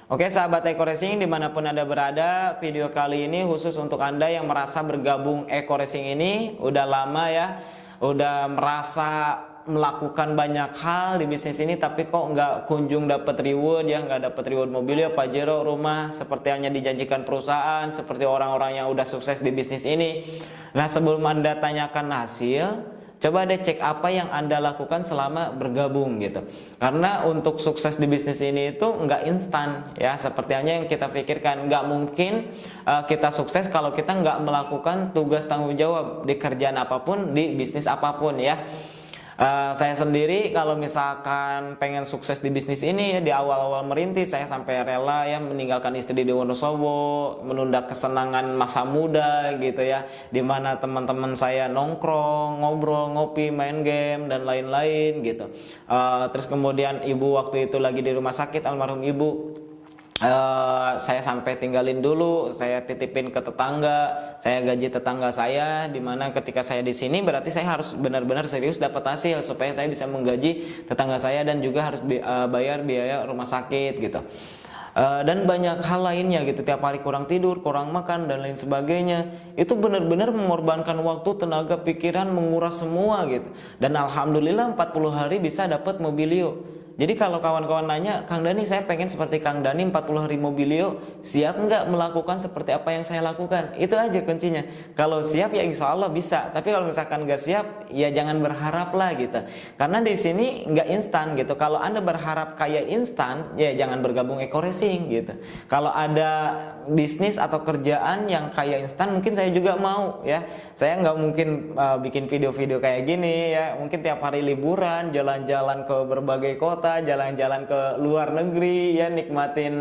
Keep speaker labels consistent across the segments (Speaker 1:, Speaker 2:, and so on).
Speaker 1: Oke sahabat Eko Racing dimanapun Anda berada, video kali ini khusus untuk Anda yang merasa bergabung Eko Racing ini udah lama ya, udah merasa melakukan banyak hal di bisnis ini tapi kok nggak kunjung dapat reward ya, nggak dapat reward mobil ya, Pajero, rumah seperti yang dijanjikan perusahaan, seperti orang-orang yang udah sukses di bisnis ini. Nah sebelum Anda tanyakan hasil, coba deh cek apa yang Anda lakukan selama bergabung gitu. Karena untuk sukses di bisnis ini itu nggak instan ya, seperti halnya yang kita pikirkan. Nggak mungkin kita sukses kalau kita nggak melakukan tugas tanggung jawab di kerjaan apapun, di bisnis apapun ya. Saya sendiri kalau misalkan pengen sukses di bisnis ini ya, di awal-awal merintis saya sampai rela ya meninggalkan istri di Wonosobo, menunda kesenangan masa muda gitu ya, dimana teman-teman saya nongkrong, ngobrol, ngopi, main game dan lain-lain gitu. Terus kemudian ibu waktu itu lagi di rumah sakit, almarhum ibu. Saya sampai tinggalin dulu, saya titipin ke tetangga, saya gaji tetangga saya, dimana ketika saya di sini berarti saya harus benar-benar serius dapat hasil supaya saya bisa menggaji tetangga saya dan juga harus bayar biaya rumah sakit gitu. Dan banyak hal lainnya gitu, tiap hari kurang tidur, kurang makan dan lain sebagainya. Itu benar-benar mengorbankan waktu, tenaga, pikiran, menguras semua gitu. Dan alhamdulillah 40 hari bisa dapat mobilio. Jadi kalau kawan-kawan nanya, Kang Dani saya pengen seperti Kang Dani 40 hari mobilio, siap nggak melakukan seperti apa yang saya lakukan? Itu aja kuncinya. Kalau siap ya insya Allah bisa. Tapi kalau misalkan nggak siap, ya jangan berharap lah gitu. Karena di sini nggak instan gitu. Kalau Anda berharap kayak instan, ya jangan bergabung Eko Racing gitu. Kalau ada bisnis atau kerjaan yang kayak instan, mungkin saya juga mau ya. Saya nggak mungkin bikin video-video kayak gini ya. Mungkin tiap hari liburan, jalan-jalan ke berbagai kota, jalan-jalan ke luar negeri ya, nikmatin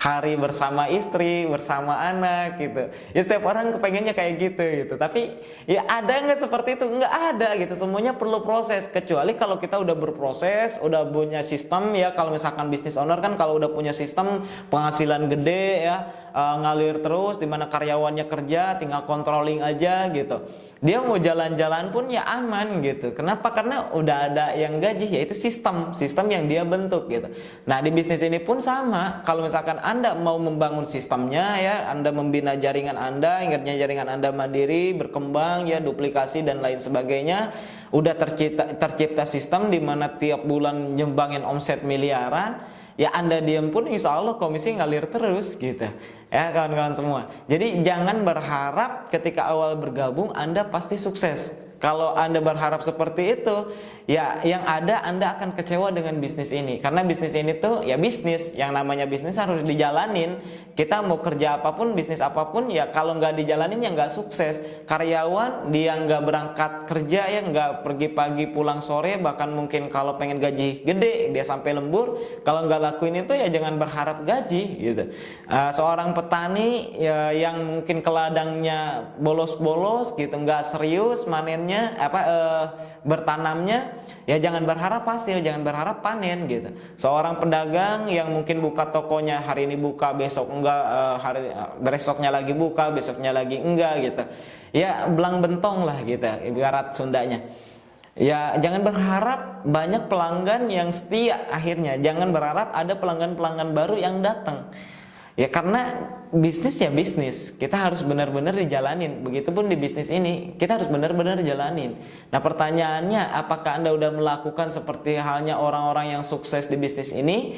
Speaker 1: hari bersama istri, bersama anak gitu ya. Setiap orang kepengennya kayak gitu. Tapi ya ada nggak seperti itu? Nggak ada gitu. Semuanya perlu proses, kecuali kalau kita udah berproses, udah punya sistem ya. Kalau misalkan bisnis owner kan kalau udah punya sistem penghasilan gede ya, ngalir terus, dimana karyawannya kerja tinggal controlling aja gitu, dia mau jalan-jalan pun ya aman gitu. Kenapa? Karena udah ada yang gaji, yaitu sistem yang dia bentuk gitu. Nah di bisnis ini pun sama. Kalau misalkan Anda mau membangun sistemnya ya, Anda membina jaringan Anda, ingatnya jaringan Anda mandiri, berkembang ya, duplikasi dan lain sebagainya. Udah tercipta sistem di mana tiap bulan nyumbangin omset miliaran, ya Anda diam pun insya Allah komisi ngalir terus gitu ya kawan-kawan semua. Jadi jangan berharap ketika awal bergabung Anda pasti sukses. Kalau Anda berharap seperti itu, ya yang ada Anda akan kecewa dengan bisnis ini. Karena bisnis ini tuh ya bisnis, yang namanya bisnis harus dijalanin. Kita mau kerja apapun, bisnis apapun, ya kalau nggak dijalanin ya nggak sukses. Karyawan dia nggak berangkat kerja ya, nggak pergi pagi pulang sore, bahkan mungkin kalau pengen gaji gede dia sampai lembur. Kalau nggak lakuin itu ya jangan berharap gaji gitu. Seorang petani ya, yang mungkin ke ladangnya bolos-bolos gitu, nggak serius manennya bertanamnya, ya jangan berharap hasil, jangan berharap panen gitu. Seorang pedagang yang mungkin buka tokonya hari ini buka, besok enggak, besoknya lagi buka, besoknya lagi enggak gitu. Ya belang bentong lah gitu, ibarat Sundanya. Ya jangan berharap banyak pelanggan yang setia akhirnya. Jangan berharap ada pelanggan-pelanggan baru yang datang. Ya karena bisnis ya bisnis, kita harus benar-benar dijalanin. Begitupun di bisnis ini, kita harus benar-benar jalanin. Nah pertanyaannya, apakah Anda udah melakukan seperti halnya orang-orang yang sukses di bisnis ini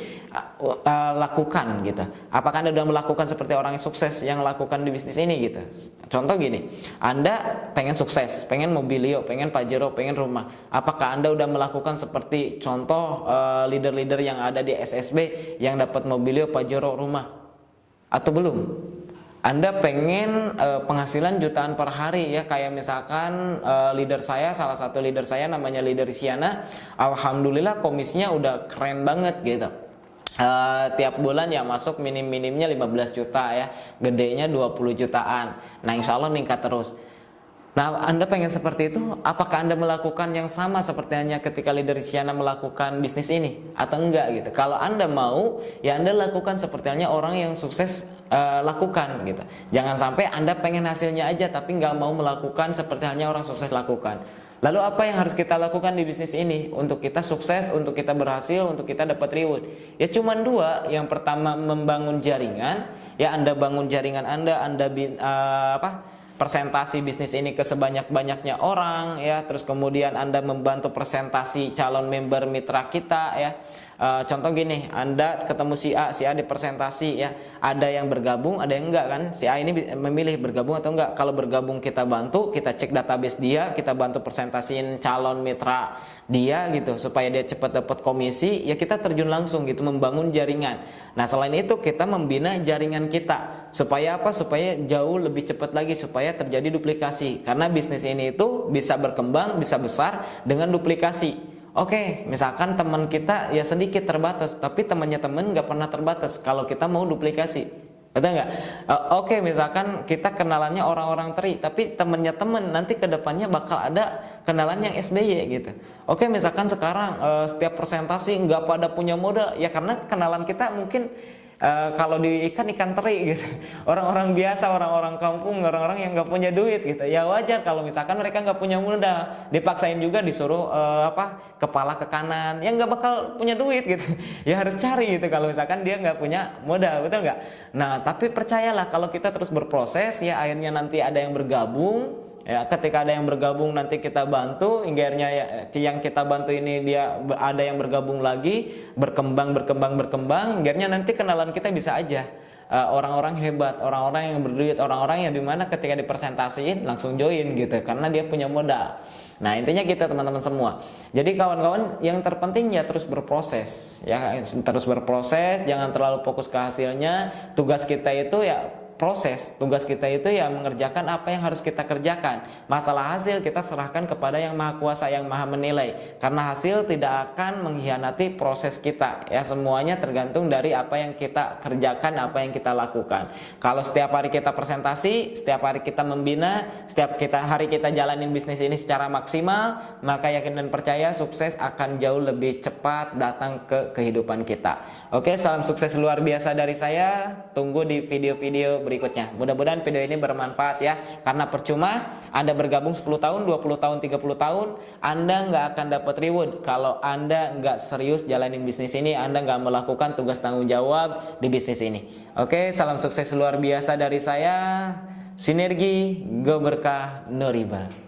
Speaker 1: lakukan gitu? Apakah Anda udah melakukan seperti orang yang sukses yang lakukan di bisnis ini gitu? Contoh gini, Anda pengen sukses, pengen mobilio, pengen Pajero, pengen rumah. Apakah Anda udah melakukan seperti contoh leader-leader yang ada di SSB yang dapat mobilio, Pajero, rumah? Atau belum? Anda pengen penghasilan jutaan per hari ya, kayak misalkan leader saya, salah satu leader saya namanya leader Siana, alhamdulillah komisinya udah keren banget gitu. Tiap bulan ya masuk minim-minimnya 15 juta ya, gedenya 20 jutaan. Nah insya Allah meningkat terus. Nah, Anda pengen seperti itu? Apakah Anda melakukan yang sama seperti hanya ketika leader Siana melakukan bisnis ini? Atau enggak gitu? Kalau Anda mau, ya Anda lakukan seperti halnya orang yang sukses lakukan gitu. Jangan sampai Anda pengen hasilnya aja tapi nggak mau melakukan seperti halnya orang sukses lakukan. Lalu apa yang harus kita lakukan di bisnis ini untuk kita sukses, untuk kita berhasil, untuk kita dapat reward? Ya cuman dua. Yang pertama membangun jaringan. Ya Anda bangun jaringan Anda presentasi bisnis ini ke sebanyak-banyaknya orang ya, terus kemudian Anda membantu presentasi calon member mitra kita ya. Contoh gini, Anda ketemu si A di presentasi ya, ada yang bergabung, ada yang enggak kan. Si A ini memilih bergabung atau enggak. Kalau bergabung kita bantu, kita cek database dia, kita bantu presentasiin calon mitra dia gitu supaya dia cepat dapat komisi, ya kita terjun langsung gitu membangun jaringan. Nah, selain itu kita membina jaringan kita supaya apa? Supaya jauh lebih cepat lagi, supaya terjadi duplikasi. Karena bisnis ini itu bisa berkembang, bisa besar dengan duplikasi. Oke, misalkan teman kita ya sedikit terbatas, tapi temannya teman nggak pernah terbatas. Kalau kita mau duplikasi, betul nggak? Oke, misalkan kita kenalannya orang-orang teri, tapi temannya teman nanti kedepannya bakal ada kenalan yang SBY gitu. Oke, misalkan sekarang setiap presentasi nggak pada punya modal, ya karena kenalan kita mungkin kalau di ikan teri gitu, orang-orang biasa, orang-orang kampung, orang-orang yang nggak punya duit gitu, ya wajar kalau misalkan mereka nggak punya modal, dipaksain juga disuruh kepala ke kanan, ya nggak bakal punya duit gitu, ya harus cari gitu kalau misalkan dia nggak punya modal, betul nggak? Nah tapi percayalah kalau kita terus berproses ya akhirnya nanti ada yang bergabung. Ya, ketika ada yang bergabung nanti kita bantu, akhirnya ya, yang kita bantu ini dia ada yang bergabung lagi, berkembang, akhirnya nanti kenalan kita bisa aja orang-orang hebat, orang-orang yang berduit, orang-orang yang dimana ketika dipresentasiin langsung join gitu, karena dia punya modal. Nah intinya kita teman-teman semua. Jadi kawan-kawan yang terpenting ya terus berproses, ya terus berproses, jangan terlalu fokus ke hasilnya. Tugas kita itu ya proses, tugas kita itu ya mengerjakan apa yang harus kita kerjakan. Masalah hasil kita serahkan kepada yang maha kuasa, yang maha menilai, karena hasil tidak akan mengkhianati proses kita ya, semuanya tergantung dari apa yang kita kerjakan, apa yang kita lakukan. Kalau setiap hari kita presentasi, setiap hari kita membina, setiap hari kita jalanin bisnis ini secara maksimal, maka yakin dan percaya sukses akan jauh lebih cepat datang ke kehidupan kita. Oke, salam sukses luar biasa dari saya. Tunggu di video-video berikutnya. Mudah-mudahan video ini bermanfaat ya. Karena percuma Anda bergabung 10 tahun, 20 tahun, 30 tahun, Anda nggak akan dapat reward kalau Anda nggak serius jalanin bisnis ini, Anda nggak melakukan tugas tanggung jawab di bisnis ini. Oke, salam sukses luar biasa dari saya. Sinergi, go berkah, no riba.